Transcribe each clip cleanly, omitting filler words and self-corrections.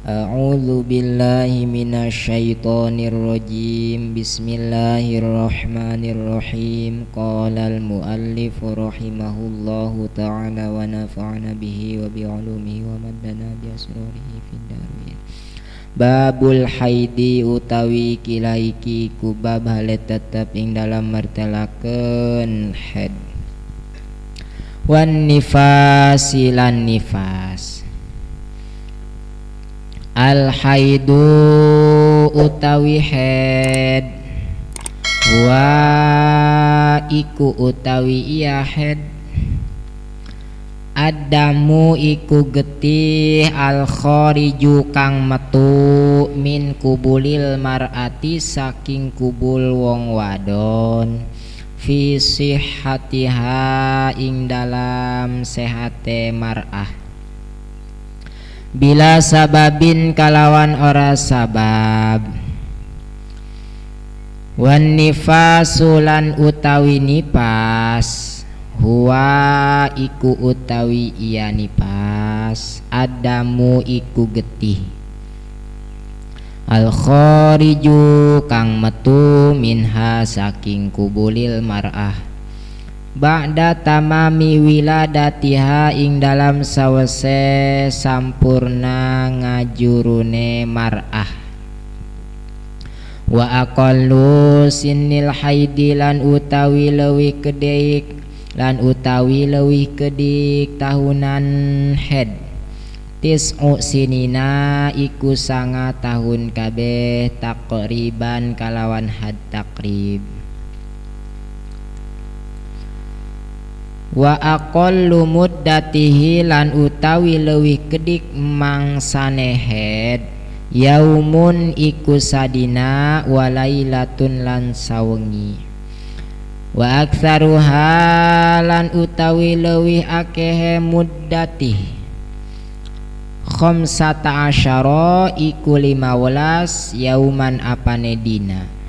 A'udzu billahi minasyaitonir rajim. Bismillahirrahmanirrahim. Qala al-muallif rahimahullahu ta'ala wa nafa'ana bihi wa bi 'ulumihi wa maddana bi asrarihi fid darin. Babul haidi utawi kilaiki ku bab hale tetep ing dalam martelakeun haid. Wan nifasi lan nifas. Al haidu utawi haid wa iku utawi iya haid adamu iku getih al khariju kang metu min kubulil mar'ati saking kubul wong wadon fi sihhatiha ing dalam sehate mar'ah bila sababin kalawan ora sabab. Wan nifasulan utawi nipas huwa iku utawi iya nipas adamu iku getih al khariju kang metu minha saking kubulil mar'ah ba'da tamami wiladatiha ing dalam sawise sampurna ngajurune mar'ah wa aqallu sinnil haidi lan utawi leuwih kedik tahunan haid tis'u sinina iku 9 tahun kabeh takriban kalawan had takrib. Wa aqallu muddatihi lan utawi leuwih kedik mangsane haid yaumun iku sadina wa lailatun lan sawengi. Wa aktsaruha lan utawi leuwih akeh muddatih khamsata asyara iku 15 yauman apane dina.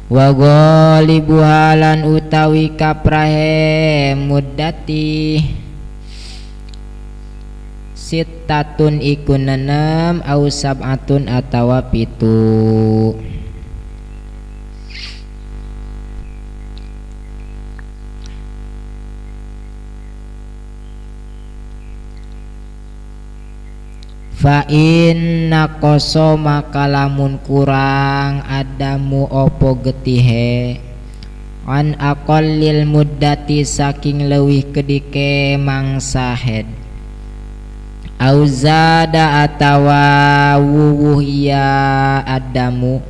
Wa ghalibu halan utawi kaprahe muddati sittatun iku 6 au sab'atun atawa 7. Fa inna koso maka lamun kurang adamu opo getihe an aqallil muddati saking leuwih kedike mangsa haid au zada atawa wuwuh ya adamu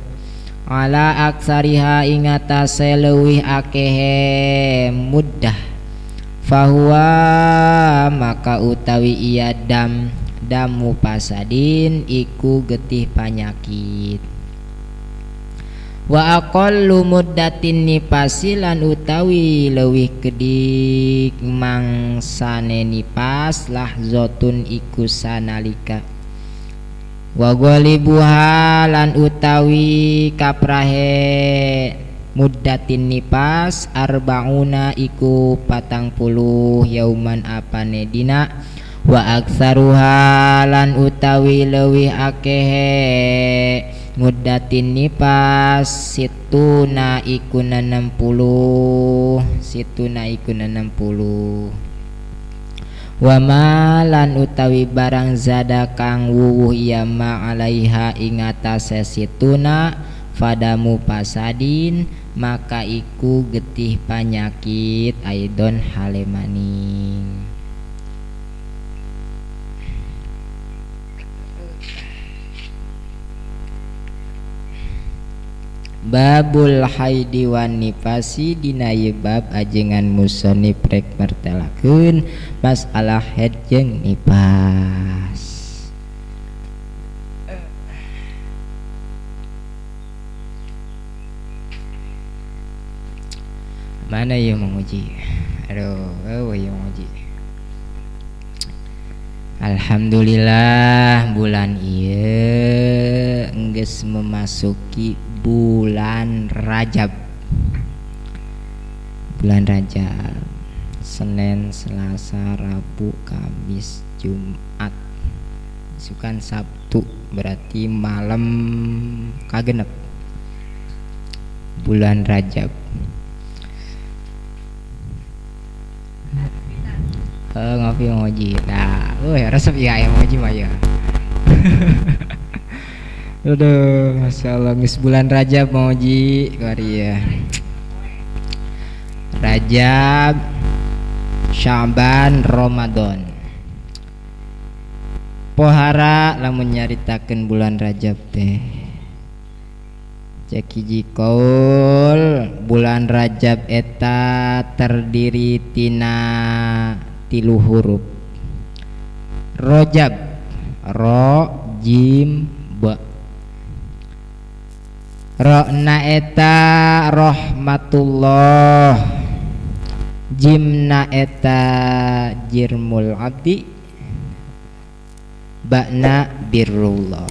ala aksariha ing atase leuwih akehe muddah fahuwa maka utawi iya damu pasadin iku getih panyakit. Wa aqallu muddatin nipasilan utawi leuwih kedik mangsane nipas lahzatun iku sanalika. Wa ghalibuha lan utawi kaprahe muddatin nipas arbauna iku 40 yauman apane dina. Wa aktsaruha lan utawi leuwih akehe muddatin nipas situna iku 60 wa malan utawi barang zada kang wuwuh iya ma alaiha ing atase situna fadamu pasadin maka iku getih panyakit aidon halemaning. Babul haidi wan nifasi dina ieu bab ajengan musannif rek martelakeun masalah haid jeung nifas. Mana ieu menguji? Aduh, ieu menguji. Alhamdulillah bulan ieu geus memasuki bulan Rajab. Senin, Selasa, Rabu, Kamis, Jumat isukan Sabtu berarti malam kagenep bulan Rajab. Ngopi ngoji. Nah, resep ya yang ngoji mah ya. Aduh, Masya Allah, ngis bulan Rajab ngoji kari ya. Rajab, Sya'ban, Ramadan. Pohara lamun nyaritakeun bulan Rajab teh. Cek hiji kaul, bulan Rajab eta terdiri tina 3 huruf. Rojab, ro, jim, ba. Rona eta rahmatullah, jimna eta jirmul abdi, ba'na birrullah.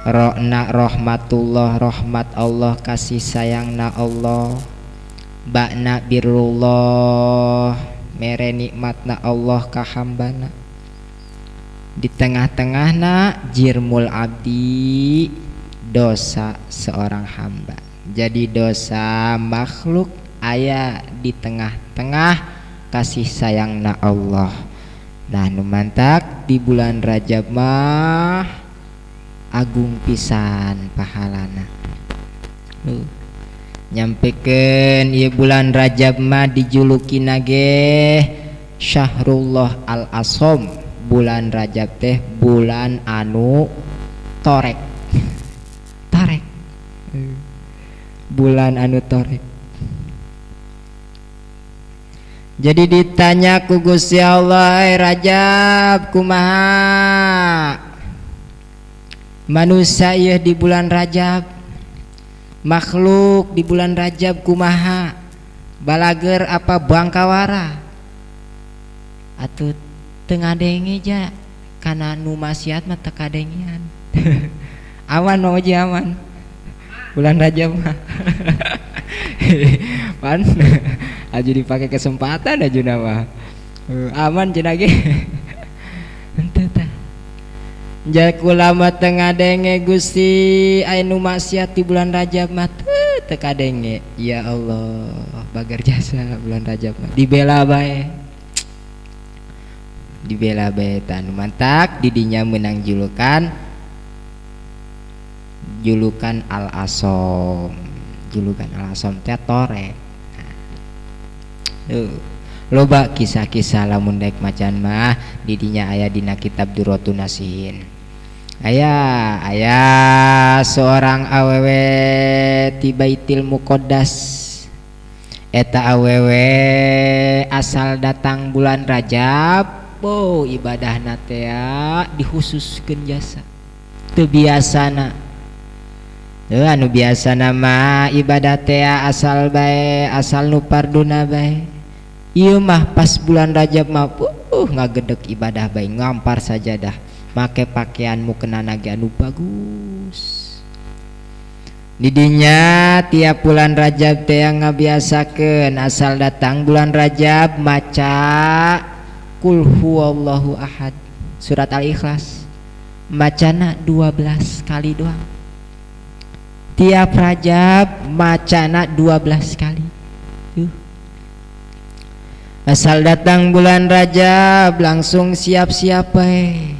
Rona rahmatullah, rahmat Allah, kasih sayangna Allah. Ba'na birrullah, mere nikmatna Allah ka hambana. Di tengah-tengahna jirmul abdi, dosa seorang hamba. Jadi dosa makhluk aya di tengah-tengah kasih sayangna Allah. Nah, nu mantak di bulan Rajab mah agung pisan pahalana. Nyampekeun ieu bulan Rajab mah dijulukina ge Syahrullah al-Asom. Bulan Rajab teh bulan anu torek. Torek. Bulan anu torek. Jadi ditanya ku Gusti Allah, Rajab kumaha? Manusia ieu di bulan Rajab, makhluk di bulan Rajab kumaha? Balager apa bangkawara? Atuh teu ngadenge ja kana nu maksiat mah teu kadengian. Aman mau aja aman. Bulan Rajab mah. Pan aja dipakai kesempatan aja mah. Aman cenah ge. Henteu tah. Jal ulama teu ngadenge Gusti aya nu maksiat di bulan Rajab mah teu kadenge. Ya Allah, bagar jasa bulan Rajab mah dibela bae. Dibela bae tanu mantak didinya menang julukan Al-Asom. Julukan Al-Asom teh torek. Loba kisah-kisah lamun daek macan mah didinya aya dina kitab Durratun Nasihin. Aya seorang awewe ti Baitil Muqaddas. Eta awewe asal datang bulan Rajab, ibadahna teh dikhususkeun jasa. Teu biasana. Anu biasana mah ibadah teh asal bae, asal nu parduna bae. Ieu mah pas bulan Rajab mah ngagedeg ibadah bae, ngampar sajadah. Make pakaianmu kenana ge anu bagus. Didinya tiap bulan Rajab teh ngabiasakeun asal datang bulan Rajab maca Qul huwallahu ahad, surat Al-Ikhlas. Macana 12 kali doang. Tiap Rajab macana 12 kali. Asal datang bulan Rajab langsung siap-siap bae.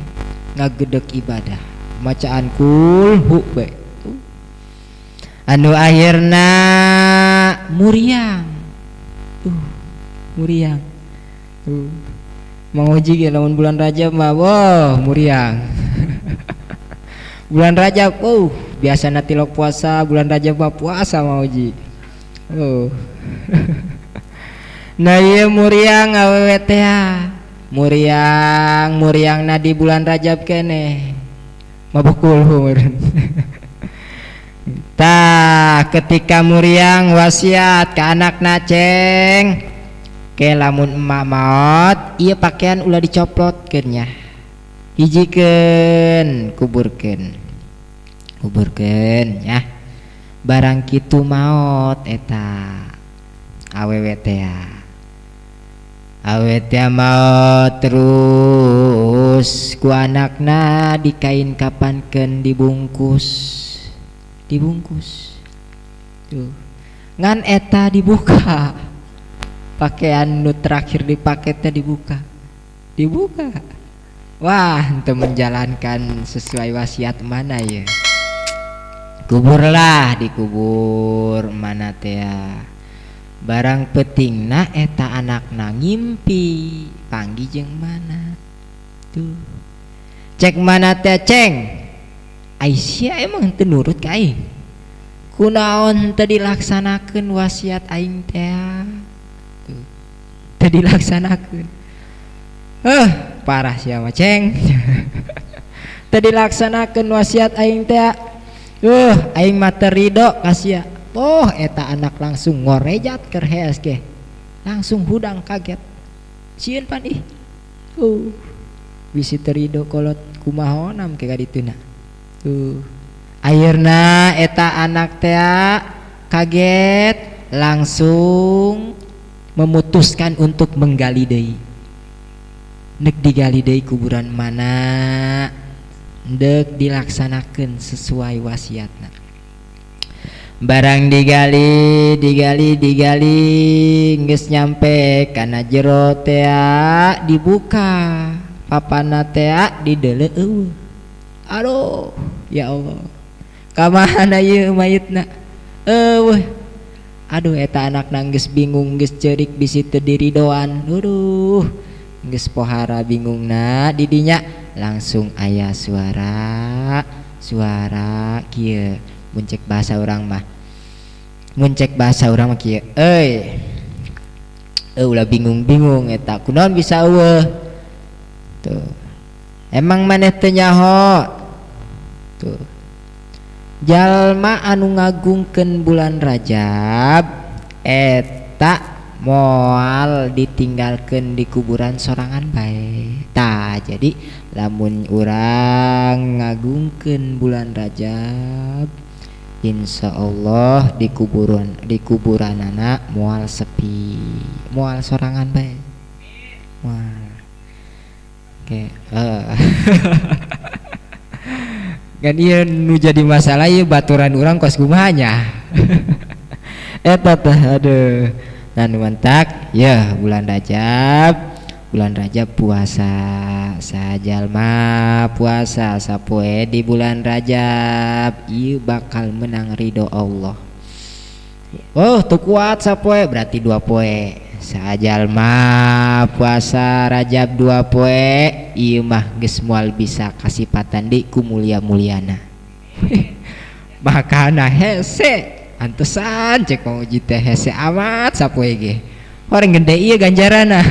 Ngagedeg ibadah macaan Qul hu bae. Anu akhirna muriang. Muriang. Menguji ge lamun bulan Rajab mah muriang. Bulan Rajab biasana tilok puasa, bulan Rajab mah puasa mau uji. Nah ieu muriang awewe teh. Muriang di bulan Rajab kene. Mabukul meureun. Tah ketika muriang wasiat ka anakna ceng. Ke lamun emak maot ieu pakaian ulah dicoplotkeun nya. Hijikeun kuburkeun ya. Barang kitu maot eta awewe teh. awet ya mau terus ku anakna dikain kapankeun dibungkus tuh ngan eta dibuka pakaian nu terakhir di paketnya dibuka wah ente menjalankan sesuai wasiat mana ya kuburlah dikubur mana teh barang petingna eta anakna ngimpi panggih jeung mana tuh cek mana teh ceng Aisyah emang teu nurut ka aing kunaon teu dilaksanakeun wasiat aing teh tuh teu dilaksanakeun parah sia mah ceng teu dilaksanakeun wasiat aing teh aing mah teu ridho ka sia eta anak langsung ngorejat keur hees ge langsung hudang kaget sieun pan ih bisi teu ridho kolot kumaha nam ke kadituna ayeuna eta anak teh kaget langsung memutuskan untuk menggali deui nek digali deui kuburan mana dek dilaksanakeun sesuai wasiatna barang digali geus nyampe kana jero teh dibuka papana teh dideuleu eueuh aduh ya Allah kamana ieu mayitna eueuh aduh eta anakna geus bingung geus ceurik bisi teu diridoan aduh geus pohara bingungna didinya langsung aya suara kieu muncek bahasa urang mah kieu ulah bingung eta kunaon bisa eueuh tuh emang maneh teu nyaho tuh jalma anu ngagungkeun bulan Rajab eta moal ditinggalkeun di kuburan sorangan bae tah jadi lamun urang ngagungkeun bulan Rajab insyaallah di kuburanana moal sepi moal sorangan bae moal kan ieu nu jadi masalah ieu baturan urang kos kumahanya eta teh aduh dan mentak ya bulan Rajab puasa sajalma puasa sapoe di bulan Rajab ieu bakal menang ridho Allah teu kuat sapoe berarti 2 poe sajalma puasa Rajab 2 poe ieu mah geus moal bisa kasipatan di ku mulia-muliana makana hese antesan cek mau uji teh hese amat sapoe ge orang gede ieu ganjarana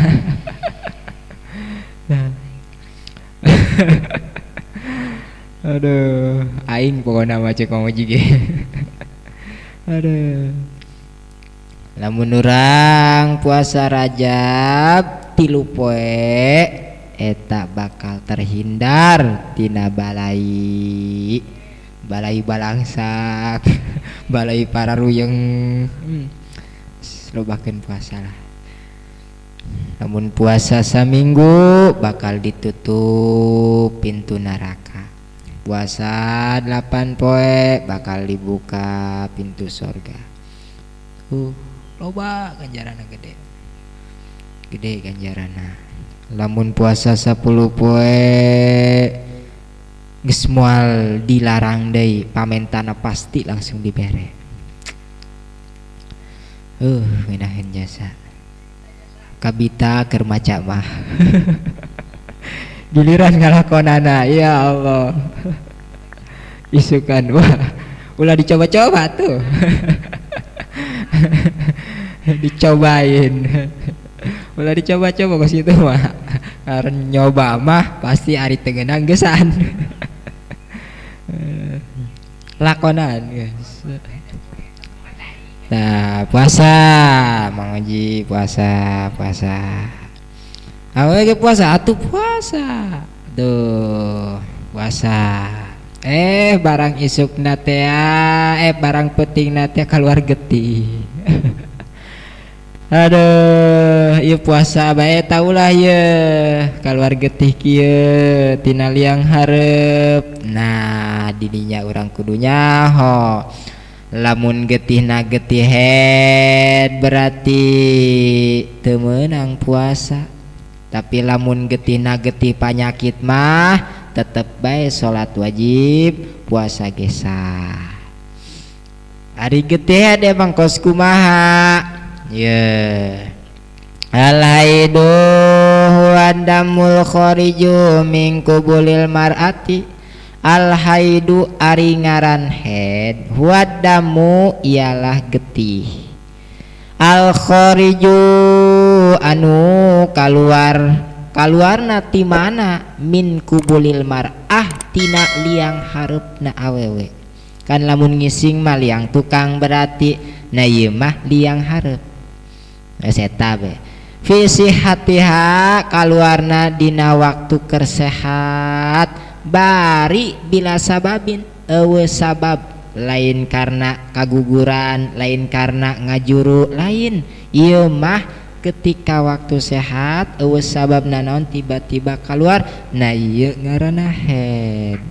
aduh aing pokona mah cek mau uji ge aduh lamun urang puasa Rajab 3 poe eta bakal terhindar tina balai balangsak balai pararuyeng lobakeun puasa lah namun puasa saminggu bakal ditutup pintu neraka puasa 8 poe bakal dibuka pintu sorga loba ganjarana gede ganjarana lamun puasa 10 poe geus moal dilarang deui pamentana pasti langsung dibere ngenahin jasa kabita keur maca mah giliran ngalakonana ya Allah isukan wah ulah dicoba-coba tuh dicobain ulah dicoba-coba ke situ mah karena nyoba mah pasti ari tegeunang geusan lakonan guys. Nah puasa Mang Oji puasa awal ke puasa atuh puasa tuh puasa barang isuk nate barang peting nate keluar getih Aduh, ieu puasa bae taulah ye kaluar getih kieu tina liang hareup. Nah, didinya urang kudu nyaho. Lamun getihna getih head berarti teu meunang puasa. Tapi lamun getihna getih panyakit mah tetep bae salat wajib, puasa ge sah. Ari getih head emang kos kumaha? Ya, al-haidu huwa damul khariju min qubulil mar'ati. Al-haidu ari ngaran haid, huwa damu ialah getih. Al-khariju anu kaluarna ti mana? Min qubulil mar'ah tina liang hareupna awewe. Kan lamun ngising mah liang tukang berarti na ieu mah liang hareup. Eta be fi sihatiha kaluarna dina waktu keur sehat bari bila sababin eueuh sabab lain karena kaguguran lain karena ngajuru lain ieu mah ketika waktu sehat eueuh sababna naon tiba-tiba keluar nah ieu ngaranna haid.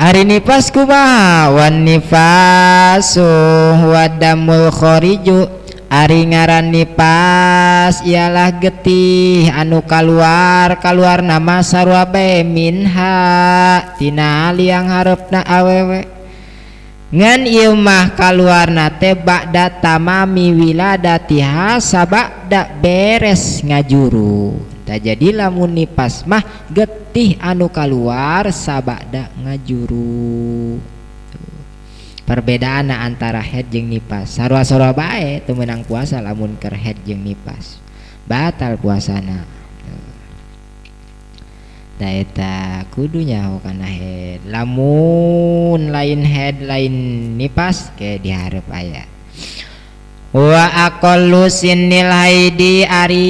Ari nifas kumaha? Wan nifasu wa damul khariju. Ari ngaran nifas ialah getih anu kaluar nama sarua bae minha tina liang hareupna awewe. Ngan ieu mah kaluarna teh ba'da tamami wiladatiha sabada beres ngajuru. Tah jadi lamun nifas mah getih anu kaluar sabada ngajuru. Perbedaan antara haid jeung nifas. Sarua-sarua bae teu meunang puasa lamun keur haid jeung nifas. Batal puasana. Da eta kudu nyaho kana haid. Lamun lain haid lain nifas ke dihareup aya. Wa aqallu sinnil haidi ari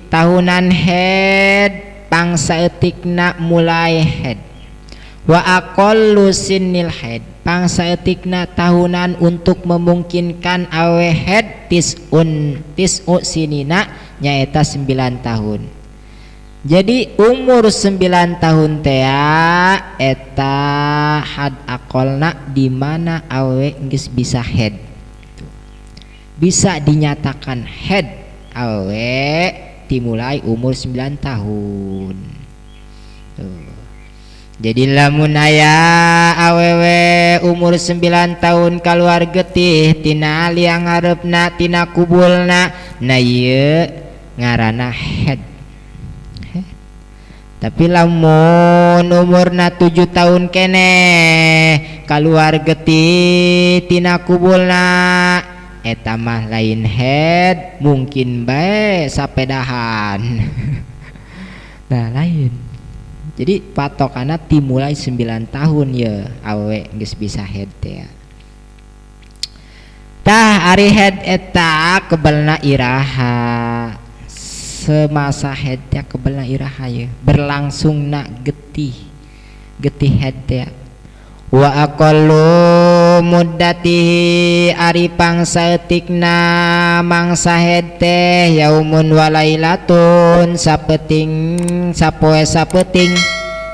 tahunan haid pangsaeutikna mulai haid. Wa aqallu sinnil haid pangsaeutikna tahunan untuk memungkinkan awe haid tis'u sinina nyaeta 9 tahun. Jadi umur 9 tahun teh eta had aqalna di mana awe geus bisa haid. Bisa dinyatakan haid awe dimulai umur 9 tahun. Jadi lamun aya awewe umur 9 tahun keluar getih tina liang hareupna tina kubulna na ieu ngaranna haid. Tapi lamun umurna 7 tahun kene keluar getih tina kubulna eta mah lain haid mungkin bae sapedahan. Nah lain. Jadi patokana dimulai 9 tahun ya awe geus bisa haid teh. Tah ari haid eta kebelna iraha. Semasa haid teh kebelna iraha ya berlangsungna getih haid teh. Wa aqallu muddatihi ari pangsaeutikna mangsa haid teh yaumun wa lailatun sapeting sapoe sapeting.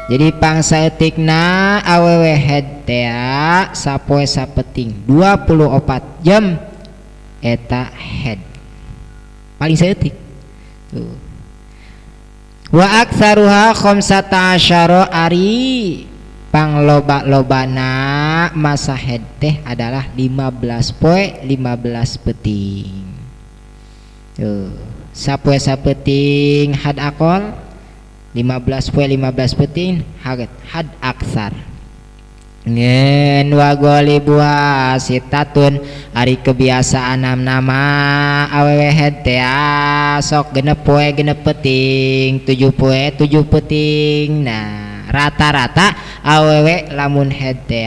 Jadi pangsaeutikna awewe haid teh sapoe sapeting 24 jam eta haid paling saeutik tuh. Wa aktsaruha 15 ari pangloba-lobana masa haid teh adalah 15 poe 15 peting. Tuh, sapoe sapeting had aqal 15 poe 15 peting had aksar. Ngen wa golibuha sitatun ari kebiasaan nama awewe haid teh sok genep poe genep peting 7 poe 7 peting. Nah rata-rata awewe lamun haid teh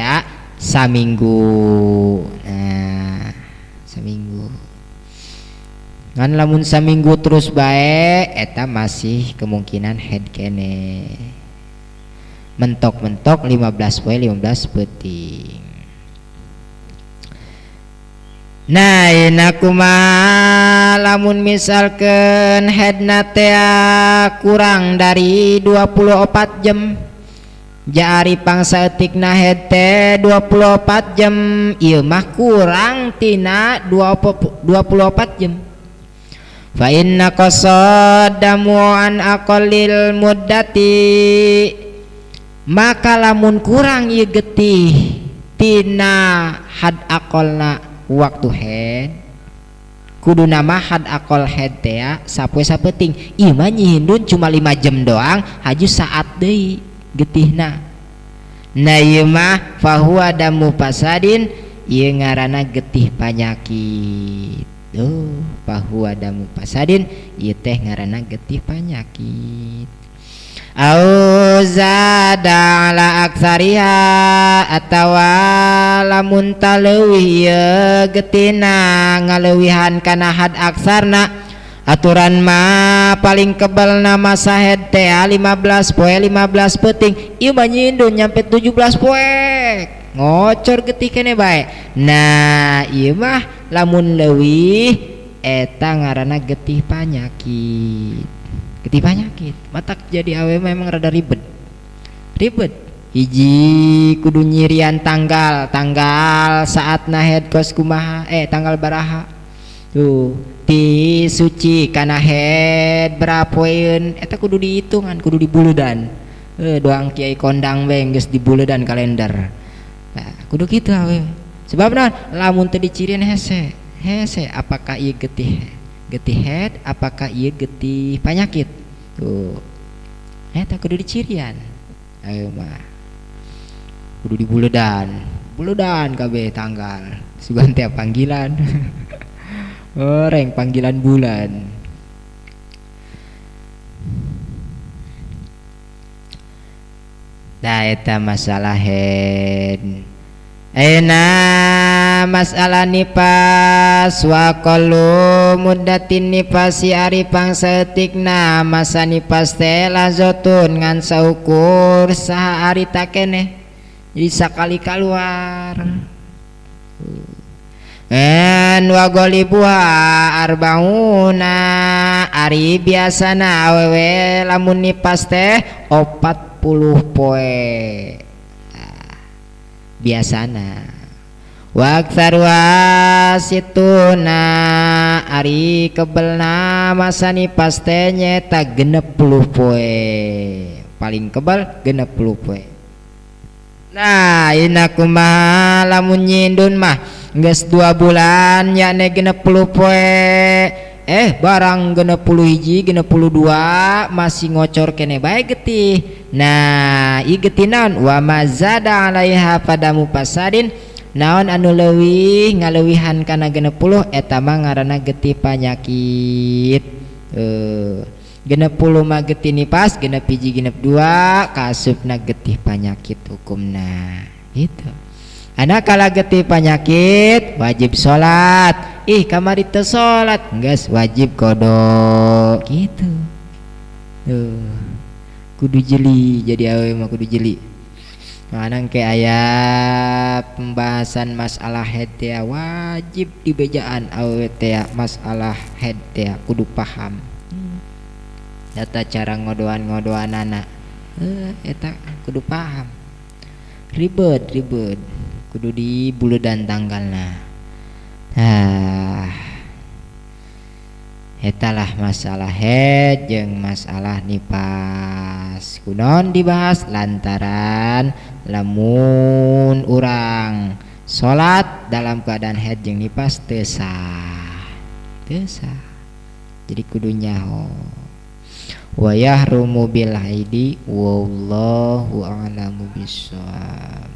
saminggu. Nah saminggu kan lamun saminggu terus bae eta masih kemungkinan haid kene. Mentok-mentok 15 poe 15 peting. Nah ina kumaha lamun misalkan headna teh kurang dari 24 jam jari pangsaeutikna head teh 24 jam ieu mah kurang tina 24 jam. Fa inna qasadamu an aqallil muddati maka lamun kurang ieu getih tina had aqalna waktu head kudu nama had aqal head teh sapoe sapeting ieu mah nyihindun cuma 5 jam doang haju saat deui getihna. Nah ieu mah fahuwa damu pasadin ieu ngaranna getih panyakit. Fahuwa damu pasadin ieu teh ngaranna getih panyakit. Au zada ala aksariha atawa lamun taleuwih ieu getina ngaleuwihan kana had aksarna aturan mah paling kebal nama sahed teh 15 poe 15 peuting ieu mah nyindun nyampe 17 poe ngocor getih keneh bae. Nah ieu mah lamun leuwih eta ngaranna getih panyakit. Getih panyakit matak jadi awe memang rada ribet hiji kudu nyirian tanggal saat nahed kos kumaha tanggal baraha tuh ti suci kana head berapoeun eta kudu dihitungan kudu dibuludan doang kiai kondang we geus dibuludan kalender. Nah kudu kitu awe sebabna lamun teu dicirian hese apakah ieu getih head apakah ieu getih panyakit tuh eta kudu dicirian ayo mah kudu dibuludan kabeh tanggal sugan tiap panggilan orang panggilan bulan. Nah eta masalah head masalah nipas wa qallu muddatin nipasi ari pangsaeutikna masa nipas teh lazotun ngan saukur saha ari takeneh jadi sakali keluar wa golibuha arbauna ari biasana awewe lamun nipas teh 40 poe biasana wa aktsaruha situna ari kebelna masa nipas teh nyeta 60 poe paling kebal 60 poe. Nah ina kumaha lamun nyindun mah geus 2 bulan yakni 60 poe barang 60 hiji 62 masih ngocor kene bae getih. Nah i getih naon wa mazada alaiha padamu pasadin naon anu leuwih ngaleuwihan kana 60 eta mah ngaranna getih panyakit. 60 mah getih nipas genep hiji genep 2 kasupna getih panyakit hukumna gitu. Anak kala getih panyakit wajib sholat kamari teu sholat geus wajib qada gitu tuh kudu jeli jadi awe mah kudu jeli. Manang ke aya pembahasan masalah head teh wajib dibejaan awe teh masalah head teh kudu paham data cara ngodoan-ngodoanana eta kudu paham ribet kudu dibuludan tanggalna. Etalah masalah head jeung masalah nipas kunaon dibahas lantaran lamun urang salat dalam keadaan head jeung nipas teu sah jadi kudu nyaho wa yahrumu bil haidi wallahu a'lamu bissawab.